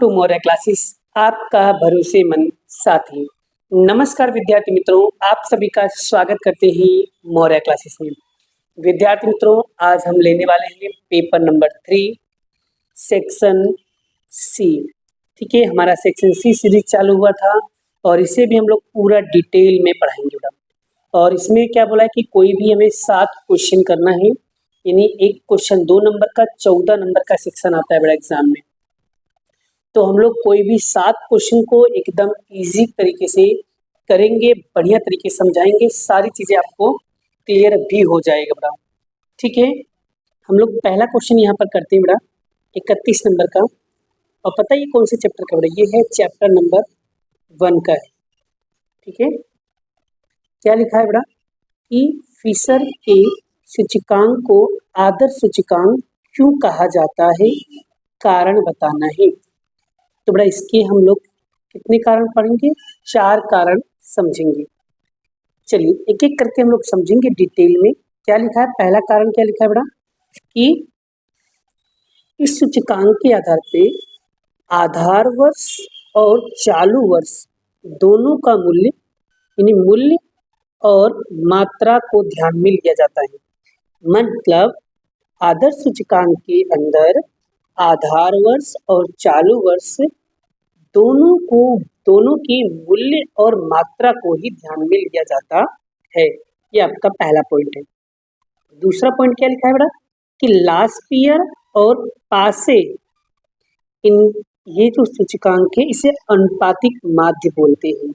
To Maurya classes, आपका भरोसेमंद साथी। नमस्कार विद्यार्थी मित्रों, आप सभी का स्वागत करते हैं मौर्य क्लासेस में। विद्यार्थी मित्रों, आज हम लेने वाले हैं पेपर नंबर 3 सेक्शन सी। ठीक है, हमारा सेक्शन सी सीरीज चालू हुआ था और इसे भी हम लोग पूरा डिटेल में पढ़ाएंगे बेटा। और इसमें क्या बोला है कि कोई भी हमें 7 क्वेश्चन करना है, यानी एक क्वेश्चन 2 नंबर का 14 नंबर का सेक्शन आता है बेटा एग्जाम में। तो हम लोग कोई भी 7 क्वेश्चन को एकदम इजी तरीके से करेंगे, बढ़िया तरीके से समझाएंगे, सारी चीजें आपको क्लियर भी हो जाएगा बेटा। ठीक है, हम लोग पहला क्वेश्चन यहाँ पर करते हैं बेटा 31 नंबर का। और पता है ये कौन से चैप्टर का बेटा? ये है चैप्टर नंबर 1 का है। ठीक है, क्या लिखा है बेटा कि फिशर के सूचकांक को आदर्श सूचकांक क्यों कहा जाता है, कारण बताना है। तो बेटा इसके हम लोग कितने कारण पढ़ेंगे? 4 कारण समझेंगे। चलिए एक एक करके हम लोग समझेंगे डिटेल में। क्या लिखा है? पहला कारण क्या लिखा है बेटा कि इस सूचकांक के आधार पे आधार वर्ष और चालू वर्ष दोनों का मूल्य, यानी मूल्य और मात्रा को ध्यान में लिया जाता है। मतलब आदर्श सूचकांक के अंदर आधार वर्ष और चालू वर्ष दोनों के मूल्य और मात्रा को ही ध्यान में लिया जाता है। ये आपका पहला पॉइंट है। दूसरा पॉइंट क्या लिखा है बेटा कि लास्पियर और पासे, इन ये जो सूचकांक है इसे अनुपातिक माध्य बोलते हैं।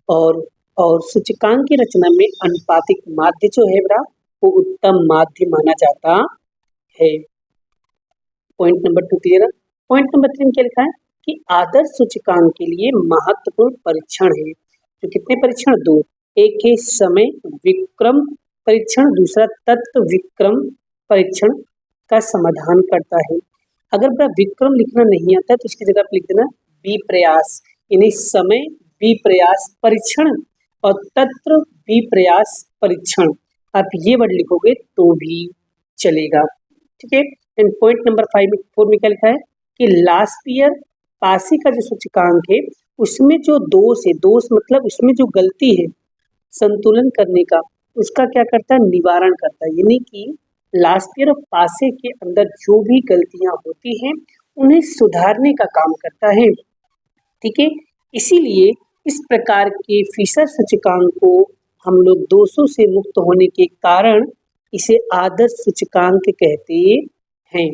और सूचकांक की रचना में अनुपातिक माध्य जो है बेटा वो उत्तम माध्य माना जाता है। पॉइंट नंबर 2 क्लियर है। पॉइंट नंबर 3 क्या लिखा है कि आदर्श सूचकांक के लिए महत्वपूर्ण परीक्षण है। तो कितने परीक्षण? 2। एक है समय विक्रम परीक्षण, दूसरा तत्व विक्रम परीक्षण का समाधान करता है। अगर बेटा विक्रम लिखना नहीं आता तो इसकी जगह आप लिख देना विप्रयास, यानी समय विप्रयास परीक्षण और तत्व विप्रयास परीक्षण। आप ये वर्ड लिखोगे तो भी चलेगा। ठीक है। एंड पॉइंट नंबर 4 में क्या लिखा है कि लास्पियर पासे का जो सूचकांक है उसमें जो दोष है, दोष मतलब उसमें जो गलती है संतुलन करने का, उसका क्या करता है? निवारण करता है। यानी कि लास्पियर और पासे के अंदर जो भी गलतियां होती हैं उन्हें सुधारने का काम करता है। ठीक है, इसीलिए इस प्रकार के फिशर सूचकांक को हम लोग दोषों से मुक्त होने के कारण इसे आदर्श सूचकांक कहते हैं।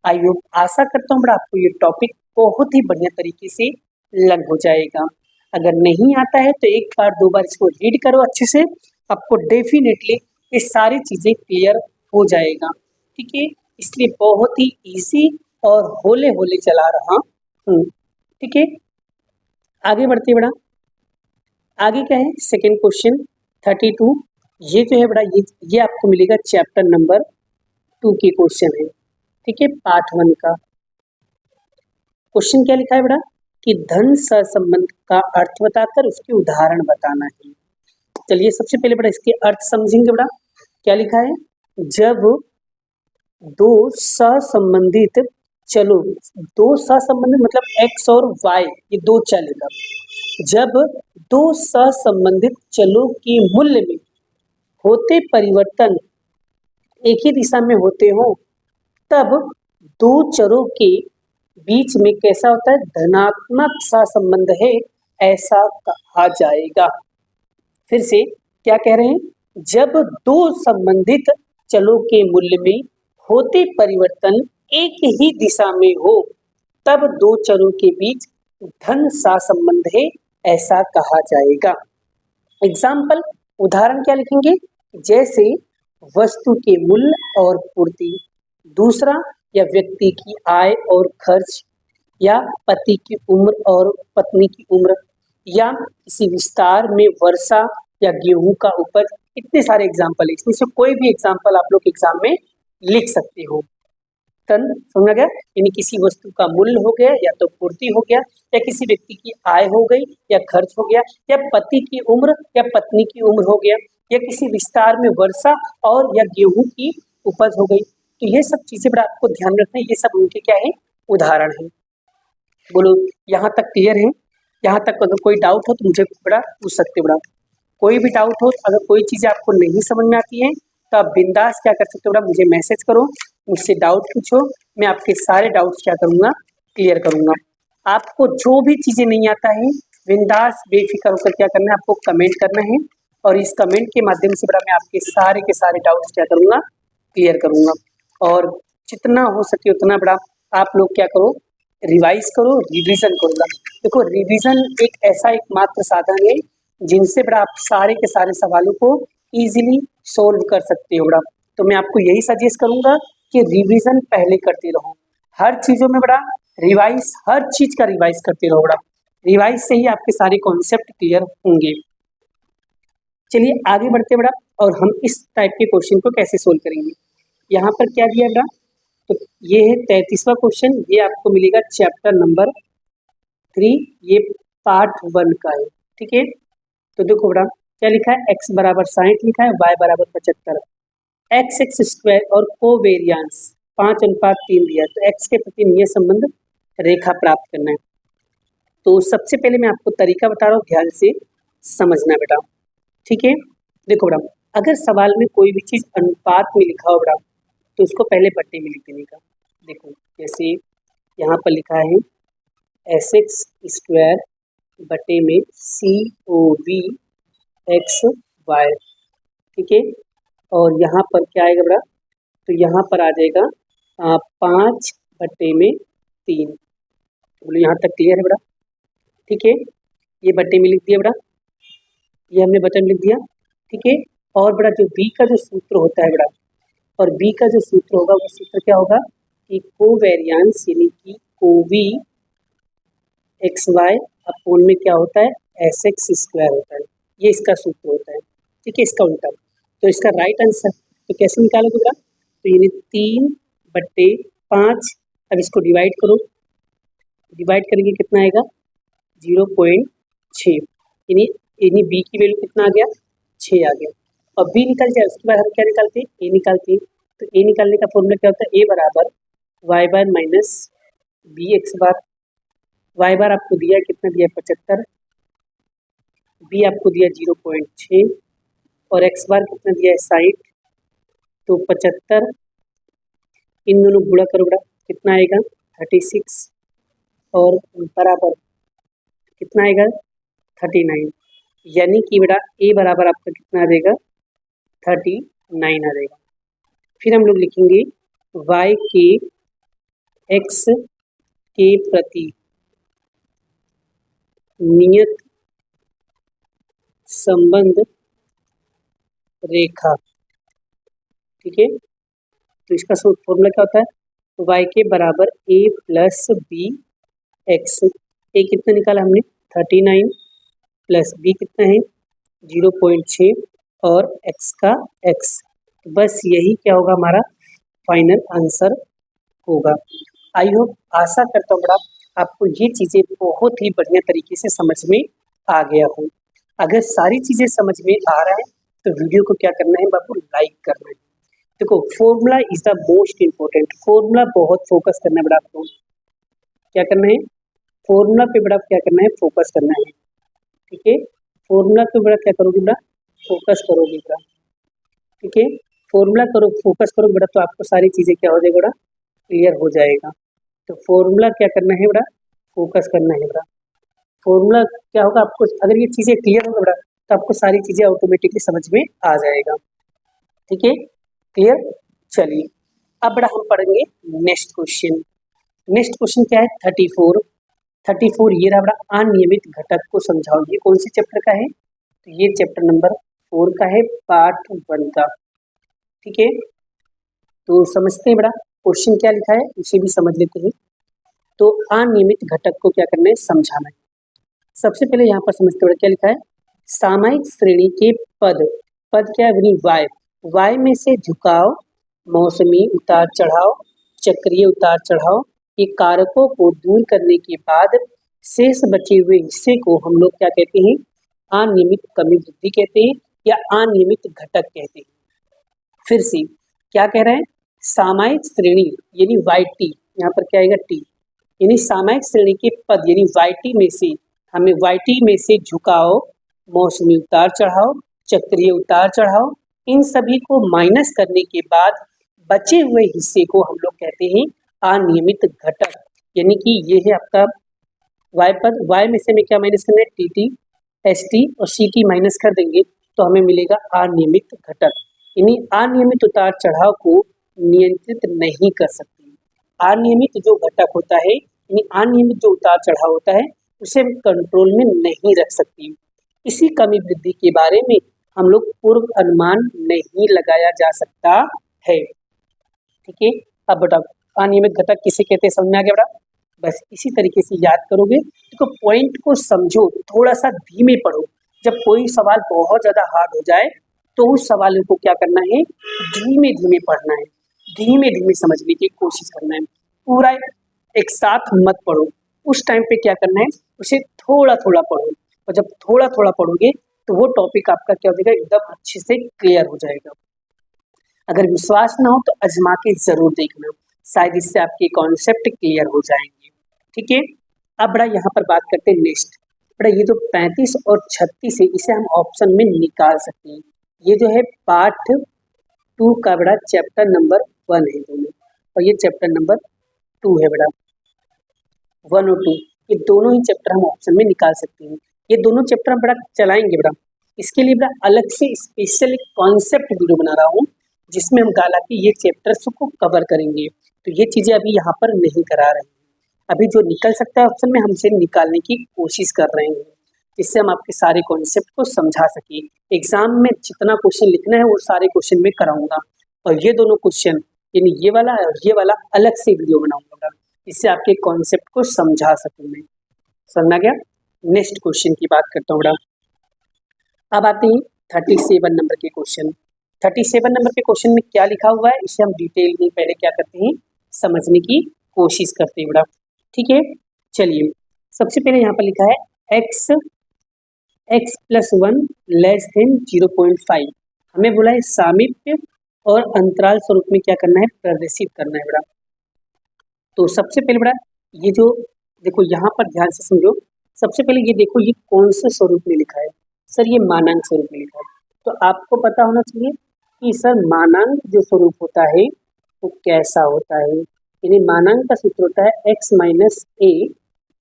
आई होप, आशा करता हूँ बड़ा आपको ये टॉपिक बहुत ही बढ़िया तरीके से लर्न हो जाएगा। अगर नहीं आता है तो एक बार 2 बार इसको रीड करो अच्छे से, आपको डेफिनेटली ये सारी चीजें क्लियर हो जाएगा। ठीक है, इसलिए बहुत ही इजी और होले होले चला रहा हूँ। ठीक है, आगे बढ़ते बेटा। आगे क्या है? Second question 32। ये जो है बेटा ये आपको मिलेगा चैप्टर नंबर 2 के क्वेश्चन है। ठीक है, पार्ट 1 का क्वेश्चन क्या लिखा है बेटा कि धन सहसंबंध का अर्थ बताकर उसके उदाहरण बताना है। चलिए सबसे पहले बेटा इसके अर्थ समझेंगे बेटा। क्या लिखा है? जब दो सहसंबंधित मतलब x और y, ये 2 चलेगा। जब 2 सहसंबंधित चलों के मूल्य में होते परिवर्तन एक ही दिशा में होते हो तब 2 चरों के बीच में कैसा होता है? धनात्मक सहसंबंध है, ऐसा कहा जाएगा। फिर से क्या कह रहे हैं? जब 2 संबंधित चलों के मूल्य में होते परिवर्तन एक ही दिशा में हो तब 2 चरों के बीच धन सहसंबंध है, ऐसा कहा जाएगा। एग्जाम्पल, उदाहरण क्या लिखेंगे? जैसे वस्तु के मूल्य और पूर्ति, दूसरा या व्यक्ति की आय और खर्च, या पति की उम्र और पत्नी की उम्र, या किसी विस्तार में वर्षा या गेहूं का उपज। इतने सारे एग्जाम्पल है, इसमें से कोई भी एग्जाम्पल आप लोग एग्जाम में लिख सकते हो। टन समझा गया? यानी किसी वस्तु का मूल्य हो गया, या तो पूर्ति हो गया, या किसी व्यक्ति की आय हो गई, या खर्च हो गया, या पति की उम्र या पत्नी की उम्र हो गया, या किसी विस्तार में वर्षा और या गेहूं की उपज हो गई। तो ये सब चीजें बड़ा आपको ध्यान रखना है, ये सब उनके क्या है? उदाहरण है। बोलो यहाँ तक क्लियर है? यहाँ तक अगर कोई डाउट हो तो मुझे बड़ा पूछ सकते हो बड़ा। कोई भी डाउट हो, अगर कोई चीज़ें आपको नहीं समझ में आती है तो आप बिंदास क्या कर सकते हो बड़ा, मुझे मैसेज करो, मुझसे डाउट पूछो, मैं आपके सारे डाउट्स क्या करूँगा, क्लियर करूँगा। आपको जो भी चीज़ें नहीं आता है बिंदास बेफिक्र होकर क्या करना है, आपको कमेंट करना है और इस कमेंट के माध्यम से बड़ा मैं आपके सारे के सारे डाउट्स क्या करूँगा, क्लियर करूँगा। और जितना हो सके उतना बड़ा आप लोग क्या करो, रिवाइज करो, रिवीजन करो बड़ा। देखो रिवीजन एक ऐसा एकमात्र साधन है जिनसे बड़ा आप सारे के सारे सवालों को इजीली सोल्व कर सकते हो बड़ा। तो मैं आपको यही सजेस्ट करूंगा कि रिवीजन पहले करते रहो, हर चीज़ों में बड़ा रिवाइज, हर चीज़ का रिवाइज करते रहो बड़ा। रिवाइज से ही आपके सारे कॉन्सेप्ट क्लियर होंगे। चलिए आगे बढ़ते बड़ा, और हम इस टाइप के क्वेश्चन को कैसे सोल्व करेंगे। यहाँ पर क्या दिया बड़ा, तो ये है 33वां क्वेश्चन, ये आपको मिलेगा चैप्टर नंबर 3, ये पार्ट 1 का है। ठीक है, तो देखो बड़ा क्या लिखा है, x बराबर 60 लिखा है, y बराबर 75, x स्क्वायर और कोवेरियांस 5:3 दिया है, तो x के प्रति नियत संबंध रेखा प्राप्त करना है। तो सबसे पहले मैं आपको तरीका बता रहा हूँ, ध्यान से समझना बेटा। ठीक है, देखो बेटा, अगर सवाल में कोई भी चीज़ अनुपात में लिखा हो बेटा तो उसको पहले बट्टे में लिख देने का। देखो जैसे यहाँ पर लिखा है sx स्क्वायर बटे में COV XY। ठीक है, और यहाँ पर क्या आएगा बड़ा, तो यहाँ पर आ जाएगा 5/3। बोलो यहाँ तक क्लियर है बड़ा। ठीक है, ये बट्टे में लिख दिया बड़ा, ये हमने बटन लिख दिया। ठीक है, और बड़ा जो b का जो सूत्र होता है बड़ा, और b का जो सूत्र होगा वो सूत्र क्या होगा कि कोवेरियांस यानी कि कोवी XY अपोन में क्या होता है SX स्क्वायर होता है, ये इसका सूत्र होता है। ठीक है, इसका उल्टा, तो इसका राइट आंसर तो कैसे निकालोगे बेटा, तो यानी 3/5। अब इसको डिवाइड करो, डिवाइड करेंगे कितना आएगा 0.6, यानी बी की वैल्यू कितना आ गया 6 आ गया। और बी निकल जाए उसके बाद हम क्या निकालते हैं, ए निकालते हैं। तो ए निकालने का फॉर्मूला क्या होता है, ए बराबर वाई बार माइनस बी एक्स बार। वाई बार आपको दिया कितना दिया 75, बी आपको दिया 0.6 और एक्स बार कितना दिया है 60। तो 75 इन दोनों गुणा करो बड़ा, कितना आएगा 36 और बराबर कितना आएगा 39, यानी कि बेटा ए बराबर आपका कितना आ जाएगा 39 आ जाएगा। फिर हम लोग लिखेंगे y के x के प्रति नियत संबंध रेखा। ठीक है, तो इसका फॉर्मूला क्या होता है, तो y के बराबर a प्लस बी एक्स। ए कितना निकाला हमने 39 प्लस बी कितना है 0.6 और x का x। तो बस यही क्या होगा हमारा फाइनल आंसर होगा। आई होप, आशा करता हूँ बड़ा आपको ये चीज़ें बहुत ही बढ़िया तरीके से समझ में आ गया हो। अगर सारी चीज़ें समझ में आ रहा है तो वीडियो को क्या करना है बाबू, लाइक करना है। देखो formula is the most important, formula बहुत फोकस करना है बड़ा आपको, क्या करना है फॉर्मूला पे बड़ा क्या करना है, फोकस करना है। ठीक है, फॉर्मूला पे बड़ा क्या करोगे बड़ा, फोकस करोगे बड़ा। ठीक है, फॉर्मूला करो, फोकस करो बड़ा, तो आपको सारी चीज़ें क्या हो जाएगा बड़ा, क्लियर हो जाएगा। तो फॉर्मूला क्या करना है बड़ा, फोकस करना है बड़ा। फॉर्मूला क्या होगा, आपको अगर ये चीज़ें क्लियर होगा बड़ा तो आपको सारी चीज़ें ऑटोमेटिकली समझ में आ जाएगा। ठीक है, क्लियर। चलिए अब बड़ा हम पढ़ेंगे नेक्स्ट क्वेश्चन। नेक्स्ट क्वेश्चन क्या है 34 ये रहा बड़ा, अनियमित घटक को समझाओ। ये कौन से चैप्टर का है, तो ये चैप्टर नंबर 4 का है, पार्ट 1 का। ठीक है, तो समझते हैं बड़ा क्वेश्चन क्या लिखा है, उसे भी समझ लेते हैं। तो अनियमित घटक को क्या करना है, समझाना है। सबसे पहले यहाँ पर समझते बड़ा क्या लिखा है, सामयिक श्रेणी के पद क्या है वाय में से झुकाव, मौसमी उतार चढ़ाव, चक्रीय उतार चढ़ाव, ये कारकों को दूर करने के बाद शेष बचे हुए हिस्से को हम लोग क्या कहते हैं, अनियमित कमी वृद्धि कहते हैं या अनियमित घटक कहते हैं। फिर से क्या कह रहे हैं, सामयिक श्रेणी यानी वाई टी, यहाँ पर क्या आएगा टी, यानी सामायिक श्रेणी के पद यानी वाईटी में से हमें वाईटी में से झुकाव, मौसमी उतार चढ़ाव, चक्रीय उतार चढ़ाव, इन सभी को माइनस करने के बाद बचे हुए हिस्से को हम लोग कहते हैं अनियमित घटक। यानी कि ये है आपका वाई पद, वाई में से हमें क्या माइनस करना है, टीटी, एसटी और सीटी माइनस कर देंगे तो हमें मिलेगा अनियमित घटक। यानी अनियमित उतार चढ़ाव को नियंत्रित नहीं कर सकते। अनियमित जो घटक होता है यानी अनियमित जो उतार चढ़ाव होता है उसे हम कंट्रोल में नहीं रख सकते। इसी कमी वृद्धि के बारे में हम लोग पूर्व अनुमान नहीं लगाया जा सकता है। ठीक है, अब बताओ अनियमित घटक किसे कहते हैं, समझ में आ गया बेटा? बस इसी तरीके से याद करोगे। देखो पॉइंट को समझो, थोड़ा सा धीमे पढ़ो। जब कोई सवाल बहुत ज़्यादा हार्ड हो जाए तो उस सवाल को क्या करना है, धीमे धीमे पढ़ना है, धीमे धीमे समझने की कोशिश करना है। पूरा एक साथ मत पढ़ो, उस टाइम पे क्या करना है, उसे थोड़ा थोड़ा पढ़ो। और जब थोड़ा थोड़ा पढ़ोगे तो वो टॉपिक आपका क्या हो जाएगा, एकदम अच्छे से क्लियर हो जाएगा। अगर विश्वास ना हो तो आजमा के जरूर देखना, शायद इससे आपके कॉन्सेप्ट क्लियर हो जाएंगे। ठीक है, अब बड़ा यहाँ पर बात करते हैं नेक्स्ट। बड़ा ये जो 35 और 36 है इसे हम ऑप्शन में निकाल सकते हैं। ये जो है पार्ट 2 का बड़ा चैप्टर नंबर 1 है दोनों, और ये चैप्टर नंबर 2 है बड़ा, 1 और 2 ये दोनों ही चैप्टर हम ऑप्शन में निकाल सकते हैं। ये दोनों चैप्टर हम बड़ा चलाएंगे बड़ा। इसके लिए बड़ा अलग से स्पेशल एक कॉन्सेप्ट वीडियो बना रहा हूँ जिसमें हम गाला के ये चैप्टर्स को कवर करेंगे। तो ये चीज़ें अभी यहाँ पर नहीं करा रहे हैं। अभी जो निकल सकता है ऑप्शन में हमसे निकालने की कोशिश कर रहे हैं, जिससे हम आपके सारे कॉन्सेप्ट को समझा सकें। एग्जाम में जितना क्वेश्चन लिखना है वो सारे क्वेश्चन में कराऊंगा, और ये दोनों क्वेश्चन यानी ये वाला और ये वाला अलग से वीडियो बनाऊंगा, इससे आपके कॉन्सेप्ट को समझा सकूँ मैं। समझ आ गया? नेक्स्ट क्वेश्चन की बात करता हूँ बड़ा। अब आते हैं 37 नंबर के क्वेश्चन। 37 नंबर के क्वेश्चन में क्या लिखा हुआ है इसे हम डिटेल में पहले क्या करते हैं, समझने की कोशिश करते हैं बड़ा। ठीक है, चलिए सबसे पहले यहाँ पर लिखा है x + 1 < 0.5। हमें बोला है सामीप्य और अंतराल स्वरूप में क्या करना है, प्रदर्शित करना है बड़ा। तो सबसे पहले बड़ा ये जो देखो यहाँ पर ध्यान से समझो। सबसे पहले ये देखो ये कौन से स्वरूप में लिखा है, सर ये मानांक स्वरूप में लिखा है। तो आपको पता होना चाहिए कि सर मानांक जो स्वरूप होता है वो कैसा होता है। यानी मानांक का सूत्र होता है x - a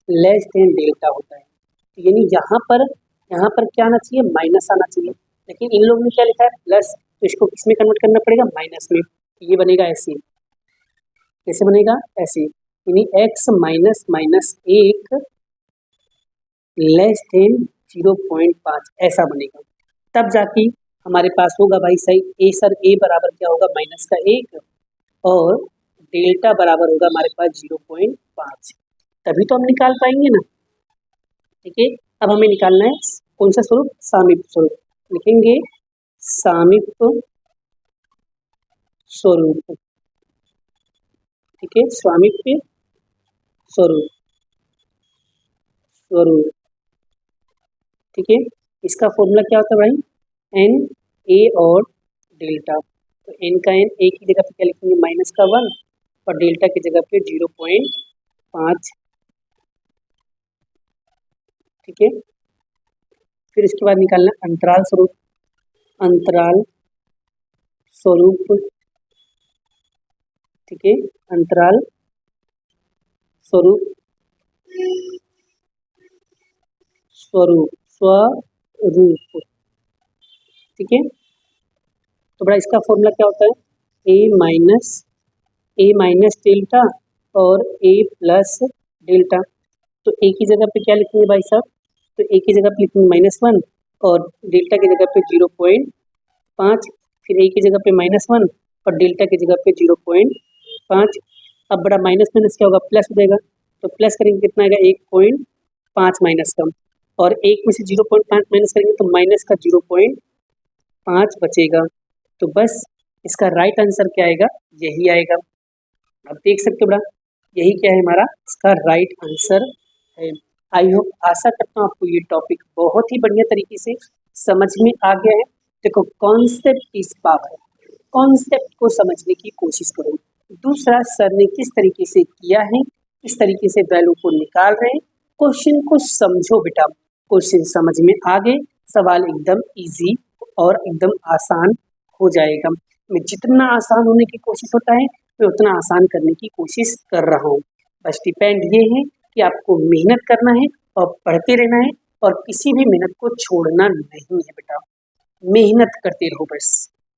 < डेल्टा होता है। तो यानी यहाँ पर क्या आना चाहिए, माइनस आना चाहिए, लेकिन इन लोगों ने क्या लिखा है प्लस, तो इसको किस में कन्वर्ट करना पड़ेगा, माइनस में। तो ये बनेगा ऐसे, कैसे बनेगा, ऐसे, यानी x - 1 < 0.5 ऐसा बनेगा। तब जाके हमारे पास होगा भाई सही a, सर a बराबर क्या होगा, -1 और डेल्टा बराबर होगा हमारे पास 0.5, तभी तो हम निकाल पाएंगे ना। ठीक है, अब हमें निकालना है कौन सा स्वरूप, सामीप्य स्वरूप। लिखेंगे सामीप्य स्वरूप। ठीक है, सामीप्य स्वरूप। ठीक है, इसका फॉर्मूला क्या होता है भाई, n, a और डेल्टा। तो n का n, a की जगह पे क्या लिखेंगे, -1 और डेल्टा की जगह पे 0.5। ठीक है, फिर इसके बाद निकालना अंतराल स्वरूप। ठीक है, अंतराल स्वरूप ठीक है, तो बड़ा इसका फॉर्मूला क्या होता है, a माइनस डेल्टा और a प्लस डेल्टा। तो a की जगह पे क्या लिखेंगे भाई साहब, तो a की जगह पे लिखेंगे -1 और डेल्टा की जगह पे 0.5, फिर a की जगह पे -1 और डेल्टा की जगह पे 0.5। अब बड़ा माइनस माइनस क्या होगा, प्लस हो जाएगा। तो प्लस करेंगे कितना आएगा, 1.5 माइनस का, और 1 में से 0.5 माइनस करेंगे तो माइनस का 0.5 बचेगा। तो बस इसका राइट आंसर क्या आएगा, यही आएगा। आप देख सकते हो बड़ा, यही क्या है हमारा इसका राइट आंसर है। आई होप, आशा करता हूँ आपको ये टॉपिक बहुत ही बढ़िया तरीके से समझ में आ गया है। देखो कॉन्सेप्ट इज पावर, कॉन्सेप्ट को समझने की कोशिश करो। दूसरा, सर ने किस तरीके से किया है इस तरीके से वैल्यू को निकाल रहे हैं। क्वेश्चन को समझो बेटा, क्वेश्चन समझ में आ गए, सवाल एकदम इजी और एकदम आसान हो जाएगा। मैं जितना आसान होने की कोशिश होता है मैं उतना आसान करने की कोशिश कर रहा हूँ। बस डिपेंड ये है कि आपको मेहनत करना है और पढ़ते रहना है और किसी भी मेहनत को छोड़ना नहीं है बेटा। मेहनत करते रहो, बस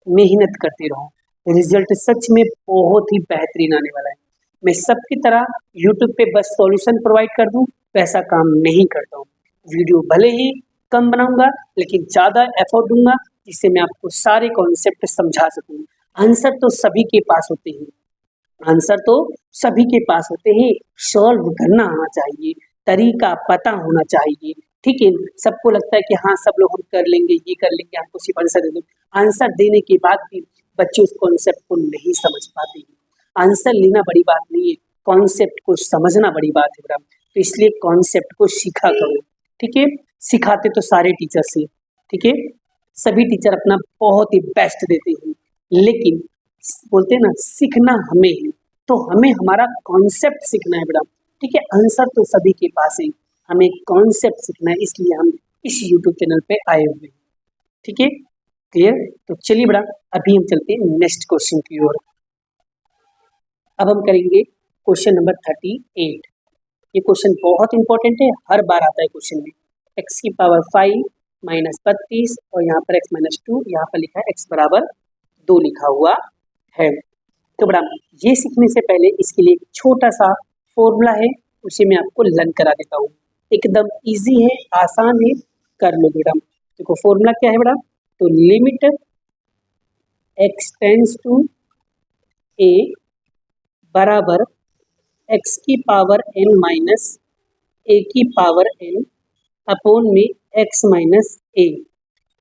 मेहनत करते रहो। रिजल्ट सच में बहुत ही बेहतरीन आने वाला है। मैं सबकी तरह यूट्यूब पे बस सॉल्यूशन प्रोवाइड कर दूं वैसा काम नहीं करता हूँ। वीडियो भले ही कम बनाऊंगा लेकिन ज़्यादा एफर्ट दूंगा जिससे मैं आपको सारे कॉन्सेप्ट समझा सकूँ। आंसर तो सभी के पास होते हैं, आंसर तो सभी के पास होते हैं, सॉल्व करना आना चाहिए, तरीका पता होना चाहिए। ठीक है, सबको लगता है कि हाँ सब लोग हम कर लेंगे, ये कर लेंगे, हमको सिर्फ आंसर दे दो। आंसर देने के बाद भी बच्चे उस कॉन्सेप्ट को नहीं समझ पाते हैं। आंसर लेना बड़ी बात नहीं है, कॉन्सेप्ट को समझना बड़ी बात है बेटा। तो इसलिए कॉन्सेप्ट को सीखा करो। ठीक है, सिखाते तो सारे टीचर्स हैं, ठीक है, सभी टीचर अपना बहुत ही बेस्ट देते हैं, लेकिन बोलते हैं ना सीखना हमें है, तो हमें हमारा कॉन्सेप्ट सीखना है बेटा। ठीक है, आंसर तो सभी के पास है, हमें कॉन्सेप्ट सीखना है, इसलिए हम इस यूट्यूब चैनल पे आए हुए हैं। ठीक है, क्लियर? तो चलिए बेटा अभी हम चलते हैं नेक्स्ट क्वेश्चन की ओर। अब हम करेंगे क्वेश्चन नंबर 38। ये क्वेश्चन बहुत इंपॉर्टेंट है, हर बार आता है क्वेश्चन में। x की पावर 5 माइनस 32 और यहाँ पर x माइनस 2, यहाँ पर लिखा है x बराबर 2 लिखा हुआ है। तो बड़ा ये सीखने से पहले इसके लिए एक छोटा सा फॉर्मूला है, उसे मैं आपको लर्न करा देता हूँ। एकदम इजी है, आसान है, कर लो बेटा। देखो फॉर्मूला क्या है बेटा, तो limit x tends to a बराबर x की पावर n माइनस a की पावर n अपॉन में x माइनस a।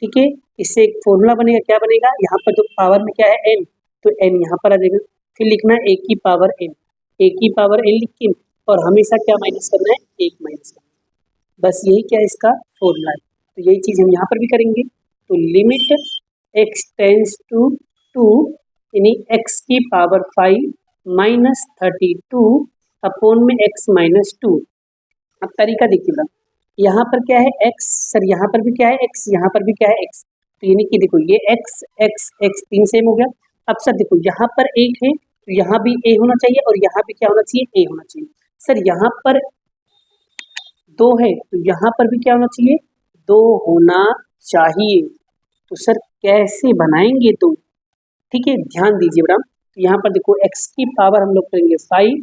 ठीक है, इससे एक फॉर्मूला बनेगा, क्या बनेगा, यहाँ पर तो पावर में क्या है n, तो n यहाँ पर आ जाएगा, फिर लिखना है a की पावर n, a की पावर n लिख के और हमेशा क्या माइनस करना है, 1 माइनस करना है। बस यही क्या है इसका फॉर्मूला है। तो यही चीज़ हम यहाँ पर भी करेंगे। तो लिमिट x टेंड्स टू 2 यानी x की पावर 5 माइनस 32 अपॉन में x माइनस 2। अब तरीका देखिए बेटा, यहाँ पर क्या है x, सर यहाँ पर भी क्या है x, यहाँ पर भी क्या है x, तो यानी कि देखो ये x x x 3 सेम हो गया। अब सर देखो यहाँ पर 1 है तो यहाँ भी a होना चाहिए और यहाँ भी क्या होना चाहिए, a होना चाहिए। सर यहाँ पर 2 है तो यहाँ पर भी क्या होना चाहिए, 2 होना चाहिए। तो सर कैसे बनाएंगे 2, ठीक है, ध्यान दीजिए बेटा। तो यहाँ पर देखो x की पावर हम लोग करेंगे 5,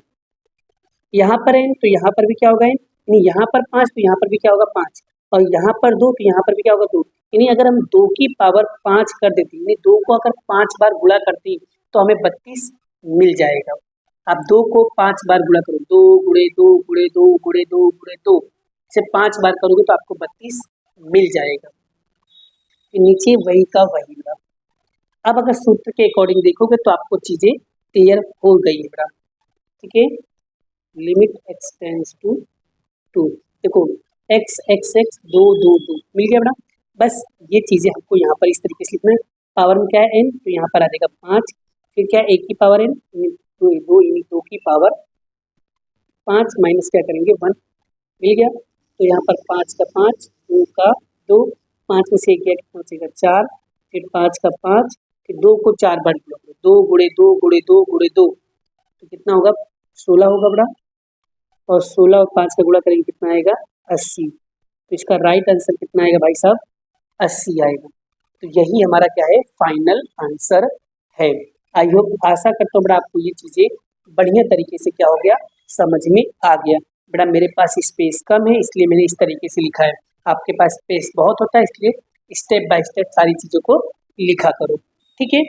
यहाँ पर n तो यहाँ पर भी क्या होगा n, यानी यहाँ पर 5 तो यहाँ पर भी क्या होगा 5, और यहाँ पर 2 तो यहाँ पर भी क्या होगा 2। यानी अगर हम 2 की पावर 5 कर देते हैं, यानी 2 को अगर 5 बार गुणा करते हैं तो हमें 32 मिल जाएगा। आप 2 को 5 बार गुणा करो, 2 गुणे 2 गुणे 2 गुणे 2 गुणे 2 से 5 बार करोगे तो आपको 32 मिल जाएगा। फिर नीचे वही का वही बेटा। अब अगर सूत्र के अकॉर्डिंग देखोगे तो आपको चीजें क्लियर हो गई है बेटा। ठीक है, लिमिट x टेंड्स टू 2, देखो x x x 2 2 2 मिल गया बेटा। बस ये चीजें हमको यहाँ पर इस तरीके से लिखना है। पावर में क्या है n, तो यहाँ पर आ जाएगा 5, फिर क्या है 1 की पावर n, 2 यानी 2 की पावर 5 माइनस क्या करेंगे 1, मिल गया। तो यहाँ पर 5 का 5, 2 का 2, 5 में से 1 गया कितना बचेगा 4, फिर 5 का 5, फिर 2 को 4 बार गुणा करो, 2 गुणे 2 गुणे 2 गुणे 2 तो कितना होगा 16 होगा बड़ा, और 16 और 5 का गुणा करेंगे कितना आएगा 80। तो इसका राइट आंसर कितना आएगा भाई साहब, 80 आएगा। तो यही हमारा क्या है फाइनल आंसर है। आई होप, आशा करता हूँ बड़ा आपको ये चीज़ें बढ़िया तरीके से क्या हो गया, समझ में आ गया। बड़ा मेरे पास स्पेस कम है इसलिए मैंने इस तरीके से लिखा है, आपके पास स्पेस बहुत होता है इसलिए स्टेप बाय स्टेप सारी चीज़ों को लिखा करो। ठीक है,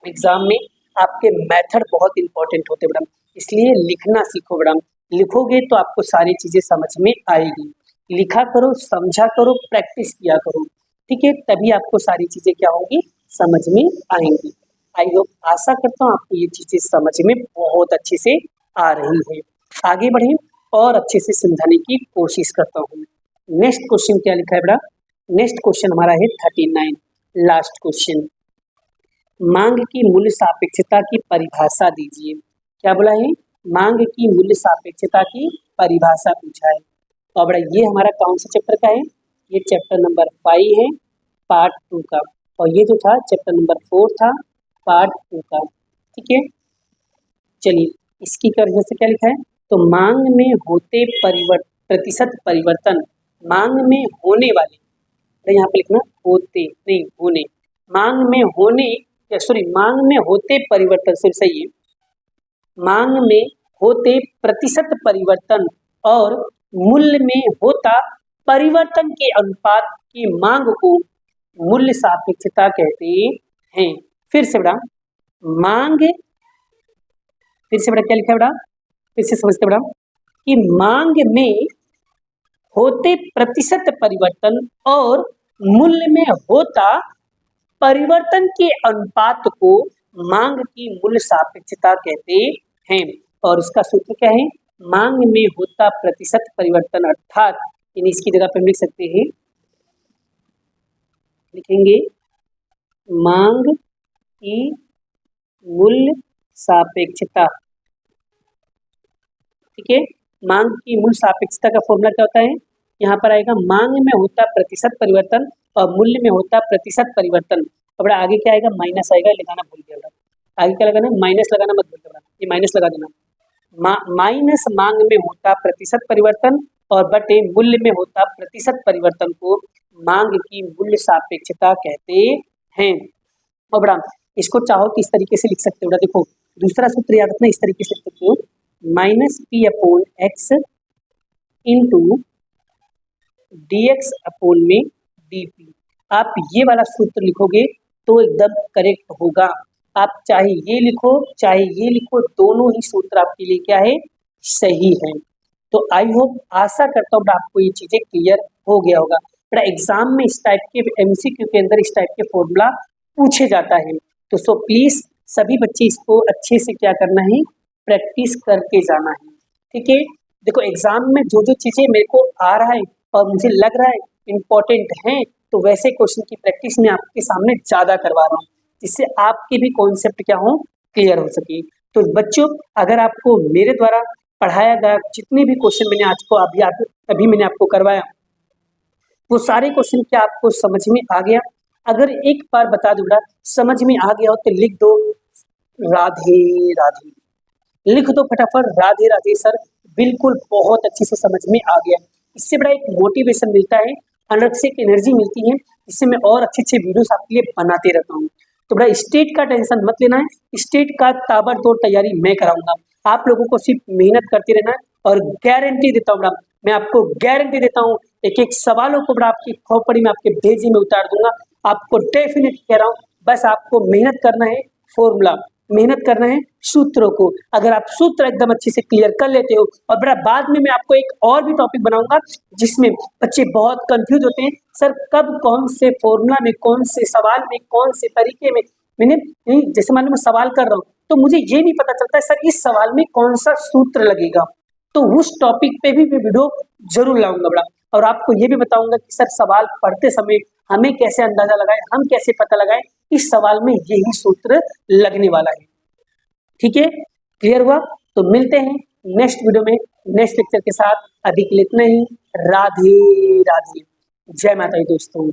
एग्जाम में आपके मेथड बहुत इंपॉर्टेंट होते हैं बेटा, इसलिए लिखना सीखो बेटा। लिखोगे तो आपको सारी चीज़ें समझ में आएगी। लिखा करो, समझा करो, प्रैक्टिस किया करो, ठीक है, तभी आपको सारी चीज़ें क्या होंगी, समझ में आएंगी। आई होप, आशा करता हूँ आपको ये चीज़ें समझ में बहुत अच्छे से आ रही है। आगे बढ़ें और अच्छे से समझाने की कोशिश करता हूँ। नेक्स्ट क्वेश्चन क्या लिखा है बेटा, नेक्स्ट क्वेश्चन हमारा है 39, लास्ट क्वेश्चन। मांग की मूल्य सापेक्षता की परिभाषा दीजिए। क्या बोला है, मांग की मूल्य सापेक्षता की परिभाषा पूछा है। और बड़ा ये हमारा कौन सा चैप्टर का है, ये चैप्टर नंबर 5 है पार्ट 2 का, और ये जो था चैप्टर नंबर 4 था पार्ट 2 का। ठीक है, चलिए इसकी वजह से क्या लिखा है, तो मांग में होते प्रतिशत परिवर्तन, मांग में होने वाले, तो यहाँ पे लिखना होते नहीं होने, मांग में होने मांग में होते परिवर्तन, सिर्फ सही है, मांग में होते प्रतिशत परिवर्तन और मूल्य में होता परिवर्तन के अनुपात की मांग को मूल्य सापेक्षता कहते हैं। फिर से बड़ा मांग, फिर से बड़ा क्या लिखा है बड़ा, फिर से समझते बड़ा कि मांग में होते प्रतिशत परिवर्तन और मूल्य में होता परिवर्तन के अनुपात को मांग की मूल्य सापेक्षता कहते हैं। और इसका सूत्र क्या है, मांग में होता प्रतिशत परिवर्तन, अर्थात इसकी जगह पे हम लिख सकते हैं, लिखेंगे मांग की मूल्य सापेक्षता। ठीक है, मांग की मूल्य सापेक्षता का फॉर्मूला क्या होता है, यहाँ पर आएगा मांग में होता प्रतिशत परिवर्तन और मूल्य में होता प्रतिशत परिवर्तन। अब बड़ा आगे क्या आएगा, माइनस आएगा, लगाना भूल गया बड़ा, आगे क्या लगाना, माइनस लगाना मत भूल गया, ये माइनस लगा देना, माइनस मांग में होता प्रतिशत परिवर्तन और बटे मूल्य में होता प्रतिशत परिवर्तन को मांग की मूल्य सापेक्षता कहते हैं। और बड़ा इसको चाहो तो इस तरीके से लिख सकते हो, देखो दूसरा सूत्र याद रखना, इस तरीके से लिख सकते हो, minus P upon x into D x upon में डी पी। आप ये वाला सूत्र लिखोगे तो एकदम करेक्ट होगा, आप चाहे ये लिखो चाहे ये लिखो, दोनों ही सूत्र आपके लिए क्या है, सही है। तो आई होप, आशा करता हूँ आपको ये चीजें क्लियर हो गया होगा। बड़ा एग्जाम में इस टाइप के एमसीक्यू के अंदर इस टाइप के फॉर्मूला पूछे जाता है, तो सो प्लीज सभी बच्चे इसको अच्छे से क्या करना है, प्रैक्टिस करके जाना है। ठीक है, देखो एग्जाम में जो जो चीजें मेरे को आ रहा है और मुझे लग रहा है इम्पोर्टेंट है, तो वैसे क्वेश्चन की प्रैक्टिस मैं आपके सामने ज्यादा करवा रहा हूँ, जिससे आपके भी कॉन्सेप्ट क्या हो, क्लियर हो सके। तो बच्चों अगर आपको मेरे द्वारा पढ़ाया गया जितने भी क्वेश्चन मैंने आज को अभी मैंने आपको करवाया, वो सारे क्वेश्चन क्या आपको समझ में आ गया? अगर एक बार बता दूंगा समझ में आ गया हो तो लिख दो राधे राधे, लिख दो फटाफट राधे राधे सर, बिल्कुल बहुत अच्छे से समझ में आ गया। इससे बड़ा एक मोटिवेशन मिलता है, अलग से एक एनर्जी मिलती है, इससे मैं और अच्छे अच्छे वीडियोस आपके लिए बनाते रहता हूँ। तो बड़ा स्टेट का टेंशन मत लेना है, स्टेट का ताबड़तोड़ तैयारी मैं कराऊंगा, आप लोगों को सिर्फ मेहनत करते रहना है। और गारंटी देता हूँ, मैं आपको गारंटी देता हूँ, एक एक सवालों को बड़ा आपकी खोपड़ी में आपके भेजे में उतार दूंगा, आपको डेफिनेट कह रहा हूँ। बस आपको मेहनत करना है, फॉर्मूला मेहनत करना है, सूत्रों को अगर आप सूत्र एकदम अच्छे से क्लियर कर लेते हो, और बड़ा बाद में मैं आपको एक और भी टॉपिक बनाऊंगा जिसमें बच्चे बहुत कंफ्यूज होते हैं, सर कब कौन से फॉर्मूला में, कौन से सवाल में, कौन से तरीके में, मैंने जैसे मान लो मैं सवाल कर रहा हूँ तो मुझे ये नहीं पता चलता है सर इस सवाल में कौन सा सूत्र लगेगा, तो उस टॉपिक पे भी मैं वीडियो जरूर लाऊंगा बड़ा। और आपको ये भी बताऊंगा कि सर सवाल पढ़ते समय हमें कैसे अंदाजा लगाए, हम कैसे पता लगाए इस सवाल में यही सूत्र लगने वाला है। ठीक है, क्लियर हुआ? तो मिलते हैं नेक्स्ट वीडियो में नेक्स्ट लेक्चर के साथ, अभी के लिए इतना ही। राधे राधे, जय माता दी दोस्तों।